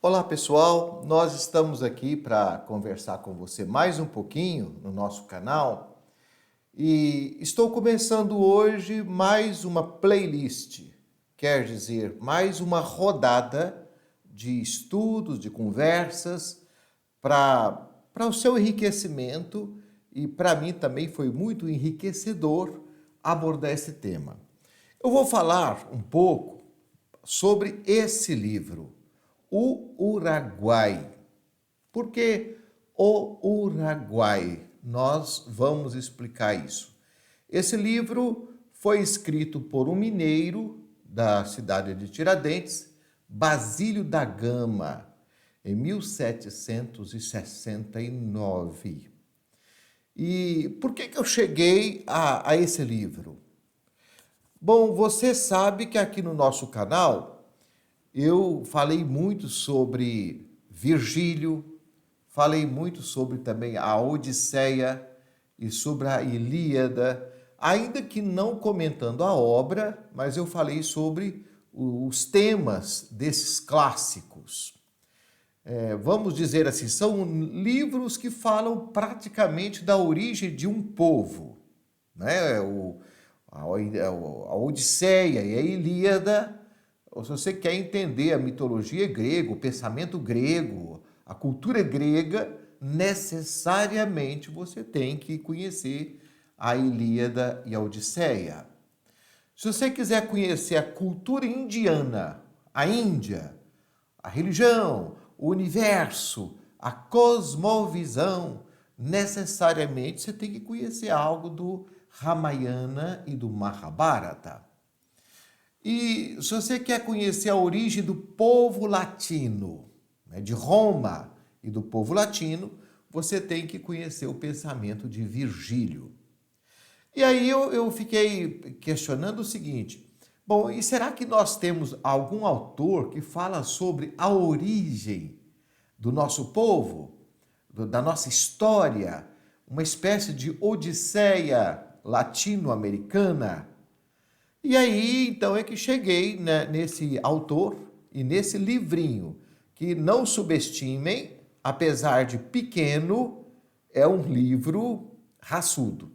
Olá pessoal, nós estamos aqui para conversar com você mais um pouquinho no nosso canal e estou começando hoje mais uma playlist, quer dizer, mais uma rodada de estudos, de conversas para o seu enriquecimento e para mim também foi muito enriquecedor abordar esse tema. Eu vou falar um pouco sobre esse livro, O Uruguai. Por que o Uruguai? Nós vamos explicar isso. Esse livro foi escrito por um mineiro da cidade de Tiradentes, Basílio da Gama, em 1769. E por que eu cheguei a esse livro? Bom, você sabe que aqui no nosso canal eu falei muito sobre Virgílio, falei muito sobre também a Odisseia e sobre a Ilíada, ainda que não comentando a obra, mas eu falei sobre os temas desses clássicos. Vamos dizer assim, são livros que falam praticamente da origem de um povo, né? A Odisseia e a Ilíada, ou se você quer entender a mitologia grega, o pensamento grego, a cultura grega, necessariamente você tem que conhecer a Ilíada e a Odisseia. Se você quiser conhecer a cultura indiana, a Índia, a religião, o universo, a cosmovisão, necessariamente você tem que conhecer algo do Ramayana e do Mahabharata. E se você quer conhecer a origem do povo latino, né, de Roma e do povo latino, você tem que conhecer o pensamento de Virgílio. E aí eu fiquei questionando o seguinte: bom, e será que nós temos algum autor que fala sobre a origem do nosso povo, da nossa história, uma espécie de odisseia latino-americana? E aí, então, é que cheguei, né, nesse autor e nesse livrinho, que não subestimem, apesar de pequeno, é um livro raçudo.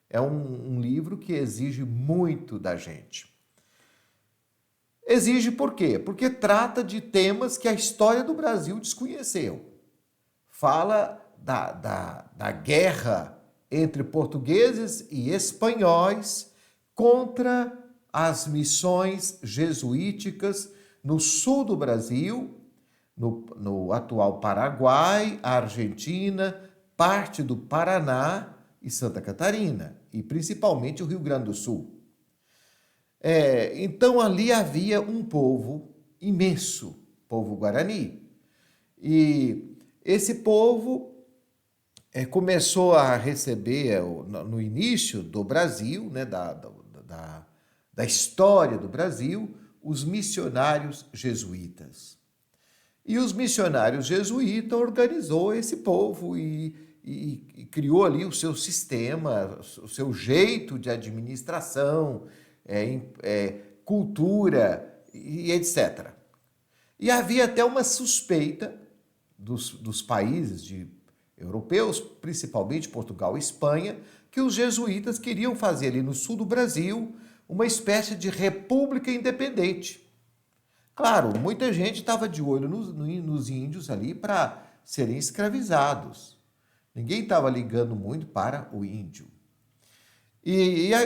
É um livro que exige muito da gente. Exige por quê? Porque trata de temas que a história do Brasil desconheceu. Fala da guerra entre portugueses e espanhóis contra as missões jesuíticas no sul do Brasil, no atual Paraguai, Argentina, parte do Paraná e Santa Catarina, e principalmente o Rio Grande do Sul. Então ali havia um povo imenso, povo Guarani. E esse povo começou a receber, no início do Brasil, né, da história do Brasil, os missionários jesuítas. E os missionários jesuítas organizou esse povo e criou ali o seu sistema, o seu jeito de administração, cultura e etc. E havia até uma suspeita dos países europeus, principalmente Portugal e Espanha, que os jesuítas queriam fazer ali no sul do Brasil uma espécie de república independente. Claro, muita gente estava de olho nos índios ali para serem escravizados. Ninguém estava ligando muito para o índio.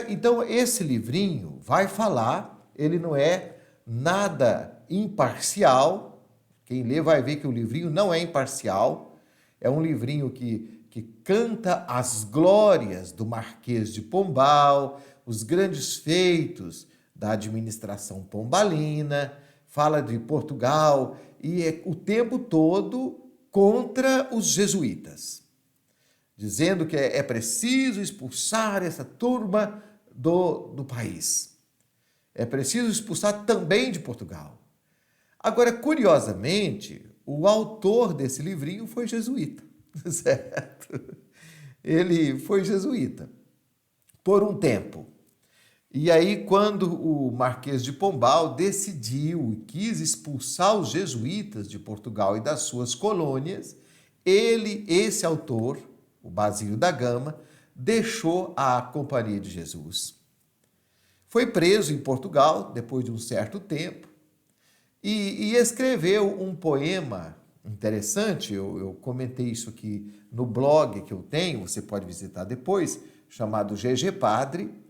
Então esse livrinho vai falar, ele não é nada imparcial. Quem lê vai ver que o livrinho não é imparcial. É um livrinho que canta as glórias do Marquês de Pombal, os grandes feitos da administração pombalina, fala de Portugal e é o tempo todo contra os jesuítas, dizendo que é preciso expulsar essa turma do país. É preciso expulsar também de Portugal. Agora, curiosamente, o autor desse livrinho foi jesuíta, certo? Ele foi jesuíta por um tempo. E aí, quando o Marquês de Pombal decidiu e quis expulsar os jesuítas de Portugal e das suas colônias, esse autor, o Basílio da Gama, deixou a Companhia de Jesus. Foi preso em Portugal depois de um certo tempo e escreveu um poema interessante. Eu comentei isso aqui no blog que eu tenho, você pode visitar depois, chamado GG Padre.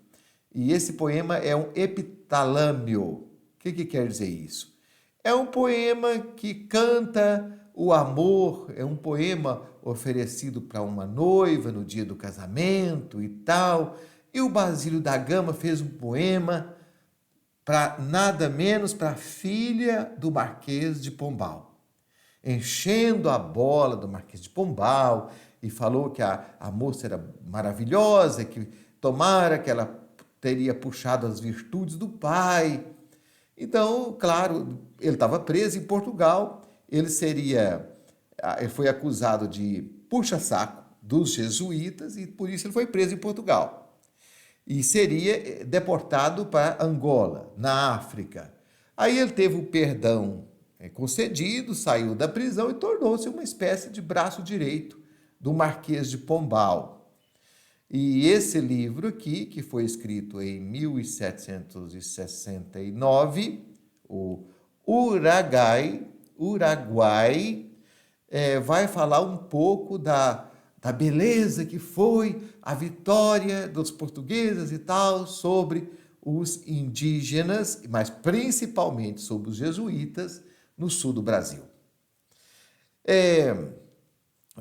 E esse poema é um epitalâmio. O que quer dizer isso? É um poema que canta o amor, é um poema oferecido para uma noiva no dia do casamento e tal. E o Basílio da Gama fez um poema para nada menos para a filha do Marquês de Pombal, enchendo a bola do Marquês de Pombal, e falou que a moça era maravilhosa, que tomara que ela teria puxado as virtudes do pai. Então, claro, ele estava preso em Portugal, ele foi acusado de puxa-saco dos jesuítas e por isso ele foi preso em Portugal. E seria deportado para Angola, na África. Aí ele teve o perdão concedido, saiu da prisão e tornou-se uma espécie de braço direito do Marquês de Pombal. E esse livro aqui, que foi escrito em 1769, o Uruguai, vai falar um pouco da beleza que foi a vitória dos portugueses e tal sobre os indígenas, mas principalmente sobre os jesuítas no sul do Brasil.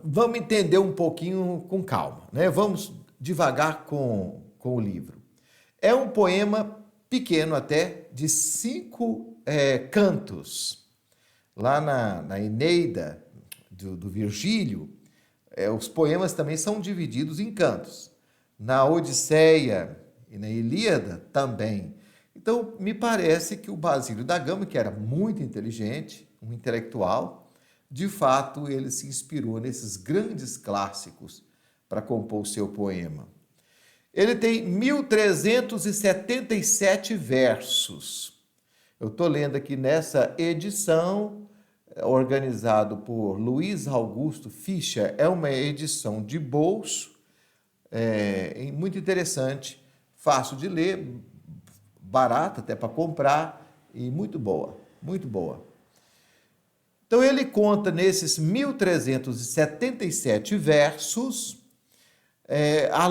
Vamos entender um pouquinho com calma, né? Vamos devagar com o livro. É um poema pequeno até, de 5 cantos. Lá na Eneida, do Virgílio, os poemas também são divididos em cantos. Na Odisseia e na Ilíada também. Então, me parece que o Basílio da Gama, que era muito inteligente, um intelectual, de fato, ele se inspirou nesses grandes clássicos para compor o seu poema. Ele tem 1.377 versos. Eu estou lendo aqui nessa edição, organizado por Luiz Augusto Fischer. É uma edição de bolso, muito interessante, fácil de ler, barata até para comprar e muito boa, muito boa. Então ele conta nesses 1.377 versos a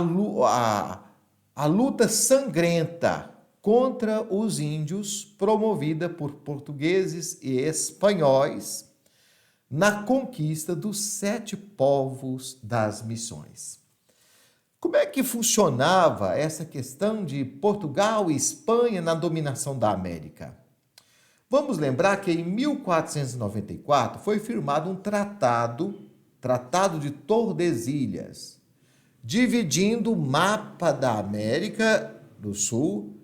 luta sangrenta contra os índios promovida por portugueses e espanhóis na conquista dos 7 povos das missões. Como é que funcionava essa questão de Portugal e Espanha na dominação da América? Vamos lembrar que em 1494 foi firmado um Tratado de Tordesilhas, dividindo o mapa da América do Sul,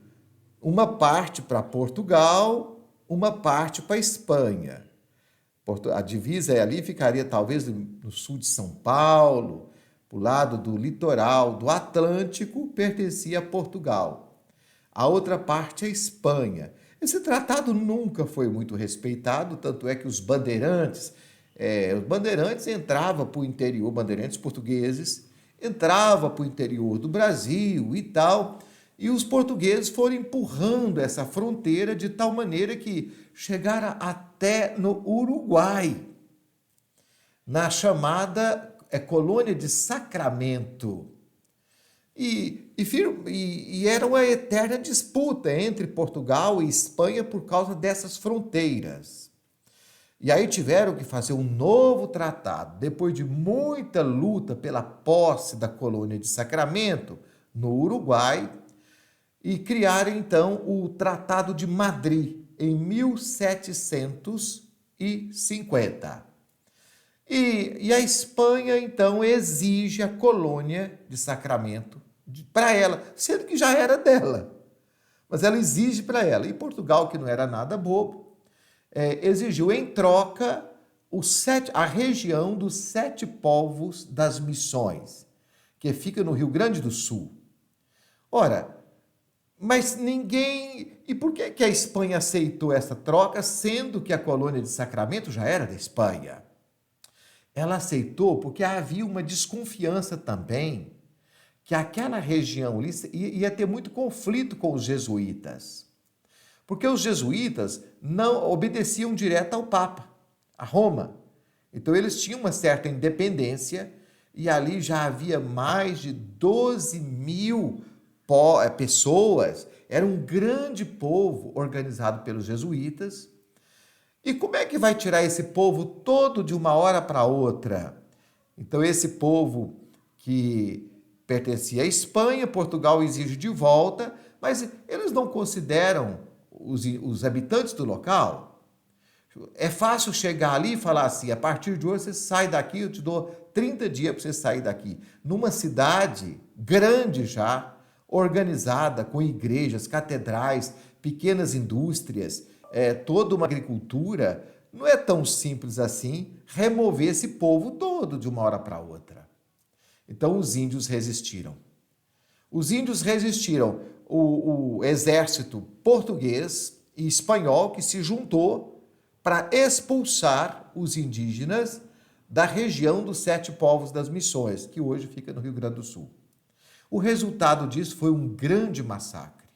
uma parte para Portugal, uma parte para Espanha. A divisa ali ficaria talvez no sul de São Paulo, para o lado do litoral do Atlântico, pertencia a Portugal. A outra parte é a Espanha. Esse tratado nunca foi muito respeitado, tanto é que os bandeirantes entravam para o interior, bandeirantes portugueses, entravam para o interior do Brasil e tal, e os portugueses foram empurrando essa fronteira de tal maneira que chegaram até no Uruguai, na chamada colônia de Sacramento. E era uma eterna disputa entre Portugal e Espanha por causa dessas fronteiras. E aí tiveram que fazer um novo tratado, depois de muita luta pela posse da colônia de Sacramento, no Uruguai, e criaram então o Tratado de Madrid, em 1750. E a Espanha, então, exige a colônia de Sacramento para ela, sendo que já era dela. Mas ela exige para ela. E Portugal, que não era nada bobo, exigiu em troca a região dos 7 povos das missões, que fica no Rio Grande do Sul. Ora, Mas ninguém... E por que que a Espanha aceitou essa troca, sendo que a colônia de Sacramento já era da Espanha? Ela aceitou porque havia uma desconfiança também que aquela região ali ia ter muito conflito com os jesuítas. Porque os jesuítas não obedeciam direto ao Papa, a Roma. Então eles tinham uma certa independência e ali já havia mais de 12.000 pessoas. Era um grande povo organizado pelos jesuítas. E como é que vai tirar esse povo todo de uma hora para outra? Então esse povo que pertencia à Espanha, Portugal exige de volta, mas eles não consideram os habitantes do local. É fácil chegar ali e falar assim, a partir de hoje você sai daqui, eu te dou 30 dias para você sair daqui. Numa cidade grande já, organizada, com igrejas, catedrais, pequenas indústrias, toda uma agricultura, não é tão simples assim remover esse povo todo de uma hora para outra. Então os índios resistiram. Os índios resistiram. O exército português e espanhol que se juntou para expulsar os indígenas da região dos 7 povos das Missões, que hoje fica no Rio Grande do Sul. O resultado disso foi um grande massacre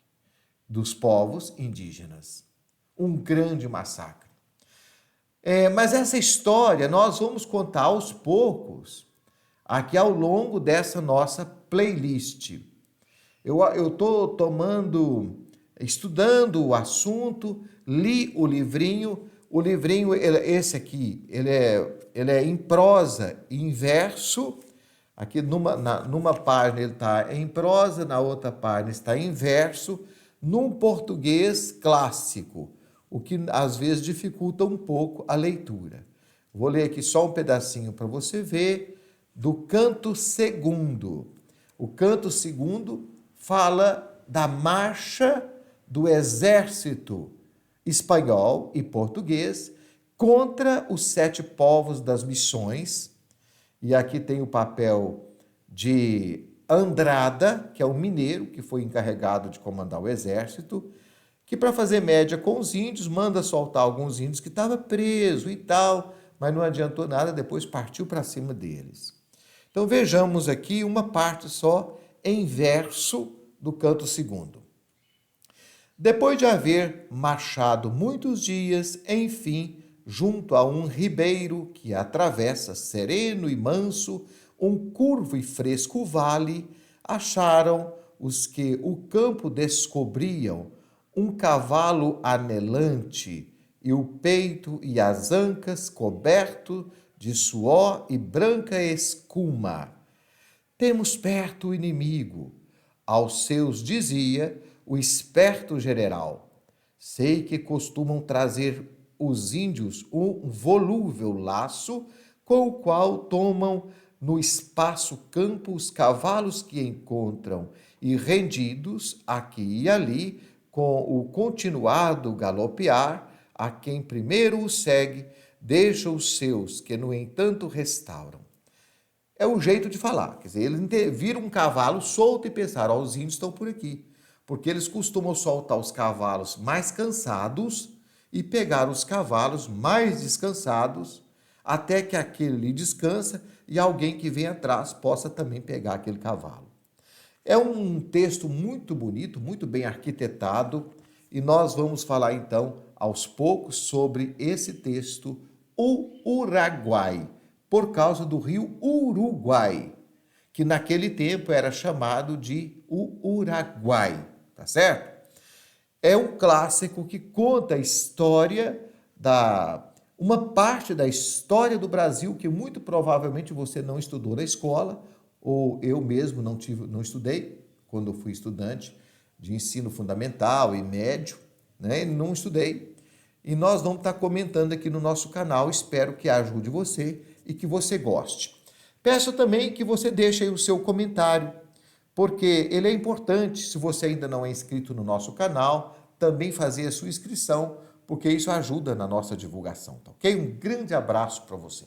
dos povos indígenas. Um grande massacre. Mas essa história nós vamos contar aos poucos, aqui ao longo dessa nossa playlist. Eu estou estudando o assunto, li o livrinho. O livrinho, esse aqui, ele é em prosa e em verso. Aqui numa página ele está em prosa, na outra página está em verso, num português clássico, o que às vezes dificulta um pouco a leitura. Vou ler aqui só um pedacinho para você ver do canto segundo. O canto segundo fala da marcha do exército espanhol e português contra os 7 povos das Missões. E aqui tem o papel de Andrada, que é um mineiro que foi encarregado de comandar o exército, que para fazer média com os índios, manda soltar alguns índios que estavam presos e tal, mas não adiantou nada, depois partiu para cima deles. Então vejamos aqui uma parte só em verso do canto segundo. Depois de haver marchado muitos dias, enfim, junto a um ribeiro que atravessa sereno e manso um curvo e fresco vale, acharam os que o campo descobriam um cavalo anelante e o peito e as ancas coberto de suor e branca escuma. Temos perto o inimigo, aos seus dizia o esperto general. Sei que costumam trazer os índios um volúvel laço, com o qual tomam no espaço campo os cavalos que encontram, e rendidos aqui e ali, com o continuado galopear, a quem primeiro o segue, deixa os seus, que no entanto restauram. É o jeito de falar, quer dizer, eles viram um cavalo solto e pensaram, os índios estão por aqui, porque eles costumam soltar os cavalos mais cansados e pegar os cavalos mais descansados, até que aquele lhe descansa e alguém que vem atrás possa também pegar aquele cavalo. É um texto muito bonito, muito bem arquitetado, e nós vamos falar então aos poucos sobre esse texto, o Uruguai, por causa do rio Uruguai, que naquele tempo era chamado de o Uraguai, tá certo? É um clássico que conta a história uma parte da história do Brasil que muito provavelmente você não estudou na escola, ou eu mesmo não estudei, quando eu fui estudante de ensino fundamental e médio, né? Não estudei. E nós vamos estar comentando aqui no nosso canal, espero que ajude você e que você goste. Peço também que você deixe aí o seu comentário, porque ele é importante, se você ainda não é inscrito no nosso canal, também fazer a sua inscrição, porque isso ajuda na nossa divulgação, tá ok? Um grande abraço para você.